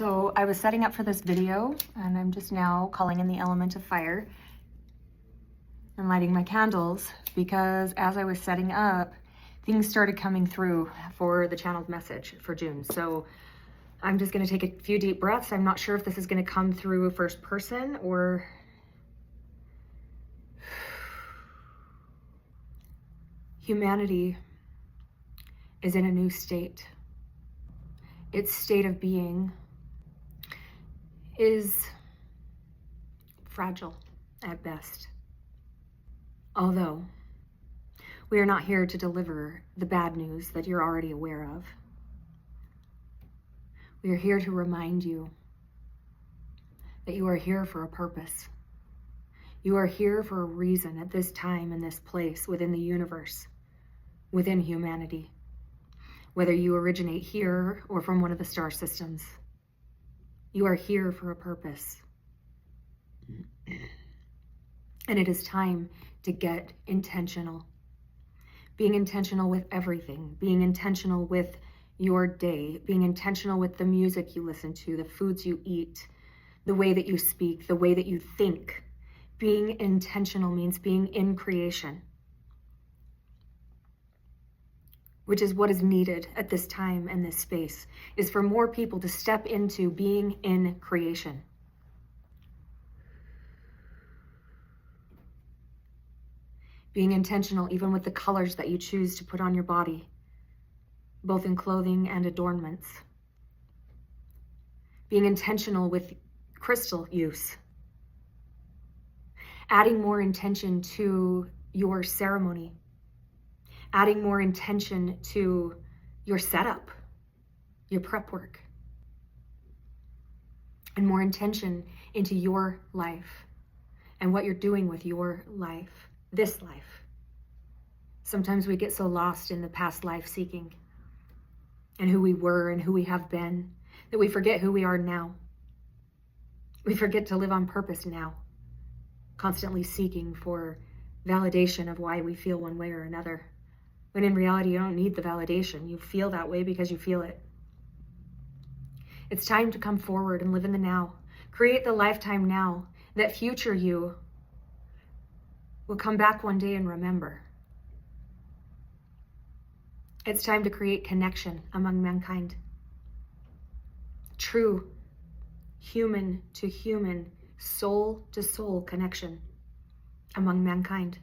So I was setting up for this video and I'm just now calling in the element of fire and lighting my candles because as I was setting up, things started coming through for the channeled message for June. So I'm just going to take a few deep breaths. I'm not sure if this is going to come through first person or humanity is in a new state. Its state of being is fragile at best. Although we are not here to deliver the bad news that you're already aware of. We are here to remind you that you are here for a purpose. You are here for a reason at this time and this place within the universe, within humanity. Whether you originate here or from one of the star systems, you are here for a purpose. And it is time to get intentional. Being intentional with everything, being intentional with your day, being intentional with the music you listen to, the foods you eat, the way that you speak, the way that you think. Being intentional means being in creation, which is what is needed at this time and this space, is for more people to step into being in creation. Being intentional even with the colors that you choose to put on your body, both in clothing and adornments. Being intentional with crystal use. Adding more intention to your ceremony. Adding more intention to your setup, your prep work. And more intention into your life and what you're doing with your life, this life. Sometimes we get so lost in the past life seeking and who we were and who we have been that we forget who we are now. We forget to live on purpose now, constantly seeking for validation of why we feel one way or another. When in reality, you don't need the validation. You feel that way because you feel it. It's time to come forward and live in the now. Create the lifetime now that future you will come back one day and remember. It's time to create connection among mankind. True human to human, soul to soul connection among mankind.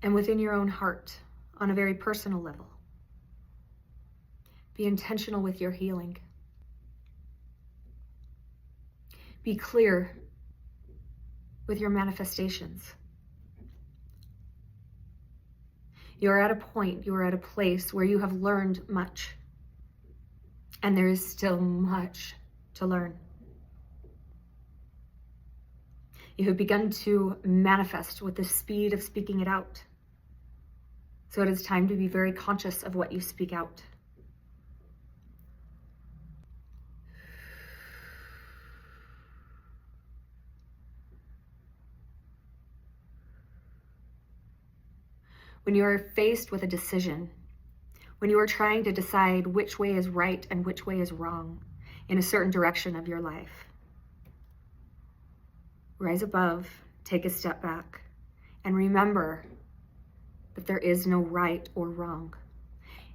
And within your own heart, on a very personal level. Be intentional with your healing. Be clear with your manifestations. You're at a point, you're at a place where you have learned much. And there is still much to learn. You have begun to manifest with the speed of speaking it out. So it is time to be very conscious of what you speak out. When you are faced with a decision, when you are trying to decide which way is right and which way is wrong in a certain direction of your life, rise above, take a step back, and remember that there is no right or wrong.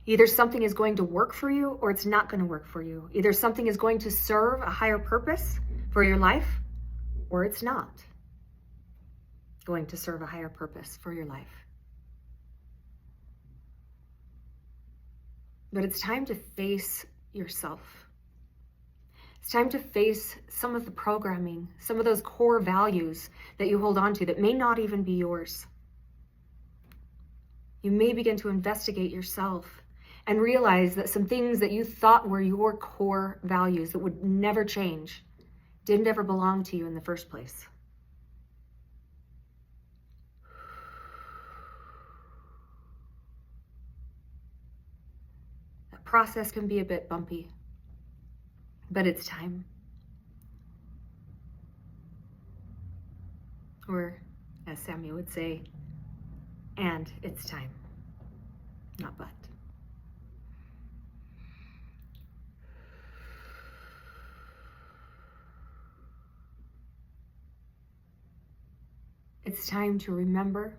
Either something is going to work for you or it's not going to work for you. Either something is going to serve a higher purpose for your life or it's not going to serve a higher purpose for your life. But it's time to face yourself. It's time to face some of the programming, some of those core values that you hold on to that may not even be yours. You may begin to investigate yourself and realize that some things that you thought were your core values that would never change didn't ever belong to you in the first place. That process can be a bit bumpy, but it's time. Or, as Samuel would say, and it's time, not but. It's time to remember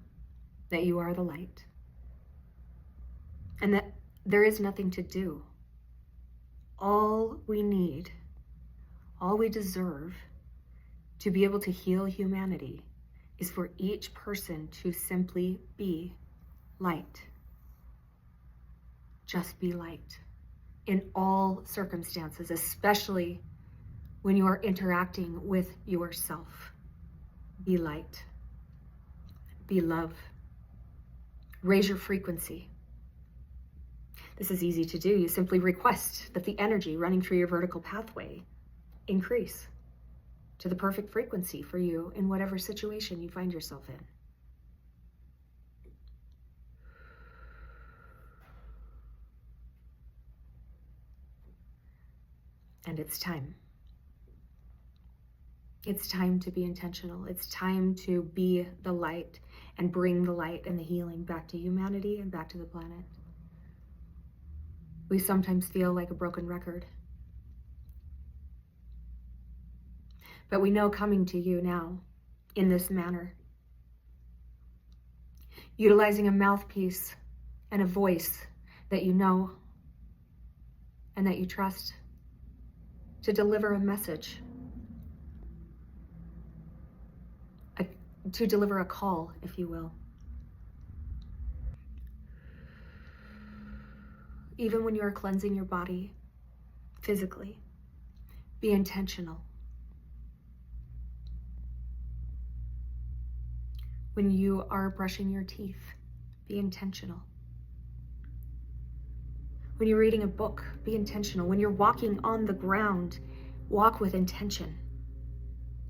that you are the light and that there is nothing to do. All we need, all we deserve to be able to heal humanity is for each person to simply be light. Just be light in all circumstances, especially when you are interacting with yourself. Be light. Be love. Raise your frequency. This is easy to do. You simply request that the energy running through your vertical pathway increase to the perfect frequency for you in whatever situation you find yourself in. And it's time. It's time to be intentional. It's time to be the light and bring the light and the healing back to humanity and back to the planet. We sometimes feel like a broken record. But we know coming to you now in this manner, utilizing a mouthpiece and a voice that you know and that you trust to deliver a message, to deliver a call, if you will. Even when you are cleansing your body physically, be intentional. When you are brushing your teeth, be intentional. When you're reading a book, be intentional. When you're walking on the ground, walk with intention.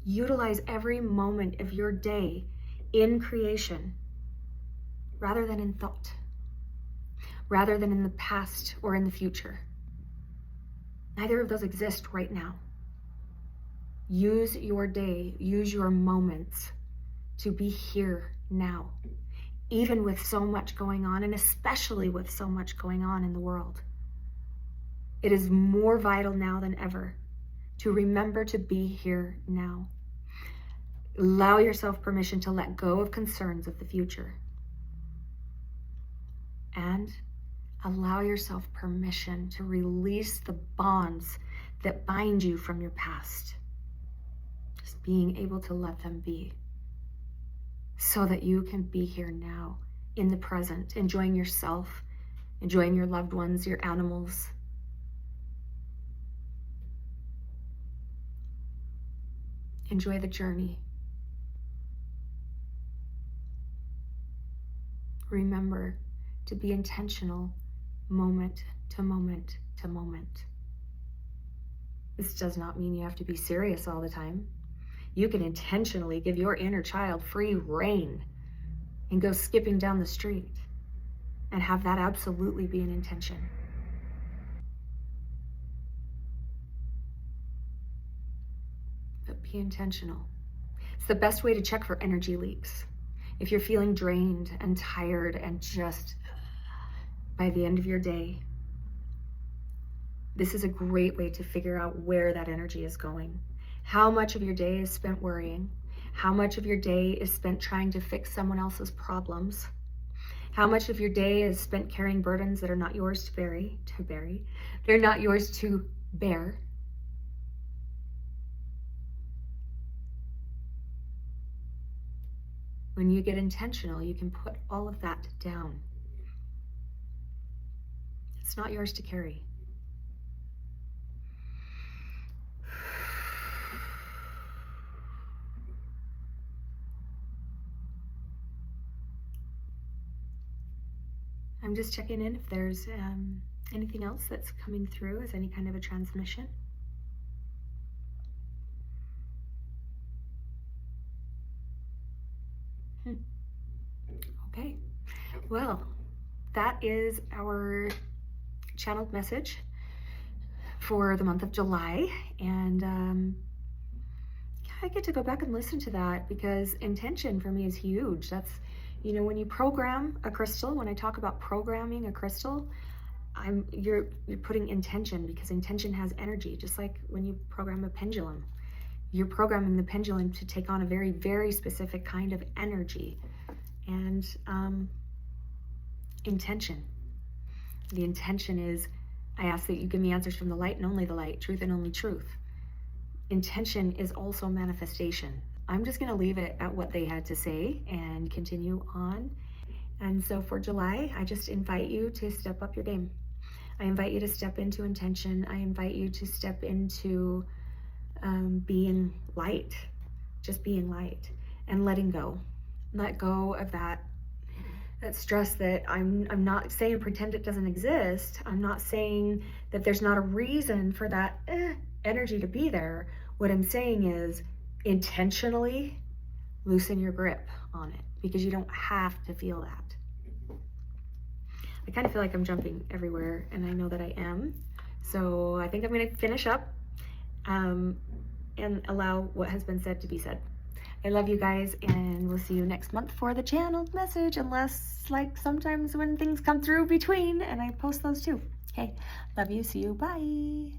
Utilize every moment of your day in creation rather than in thought, rather than in the past or in the future. Neither of those exist right now. Use your day, use your moments to be here now, even with so much going on, and especially with so much going on in the world. It is more vital now than ever to remember to be here now. Allow yourself permission to let go of concerns of the future. And allow yourself permission to release the bonds that bind you from your past. Just being able to let them be so that you can be here now in the present, enjoying yourself, enjoying your loved ones, your animals. Enjoy the journey. Remember to be intentional moment to moment to moment. This does not mean you have to be serious all the time. You can intentionally give your inner child free rein and go skipping down the street and have that absolutely be an intention. But be intentional. It's the best way to check for energy leaks. If you're feeling drained and tired and just by the end of your day, this is a great way to figure out where that energy is going. How much of your day is spent worrying? How much of your day is spent trying to fix someone else's problems? How much of your day is spent carrying burdens that are not yours to bear? They're not yours to bear. When you get intentional, you can put all of that down. It's not yours to carry. I'm just checking in if there's anything else that's coming through as any kind of a transmission. Okay, well, that is our channeled message for the month of July, and I get to go back and listen to that because intention for me is huge. That's, you know, when you program a crystal, when I talk about programming a crystal, you're putting intention, because intention has energy, just like when you program a pendulum. You're programming the pendulum to take on a very, very specific kind of energy and intention. The intention is, I ask that you give me answers from the light and only the light, truth and only truth. Intention is also manifestation. I'm just going to leave it at what they had to say and continue on. And so for July, I just invite you to step up your game. I invite you to step into intention. I invite you to step into being light, just being light and letting go. Let go of that stress that I'm not saying pretend it doesn't exist. I'm not saying that there's not a reason for that energy to be there. What I'm saying is intentionally loosen your grip on it, because you don't have to feel that. I kind of feel like I'm jumping everywhere, and I know that I am. So I think I'm going to finish up and allow what has been said to be said. I love you guys, and we'll see you next month for the channeled message, unless like sometimes when things come through between and I post those too. Okay, love you, see you, bye.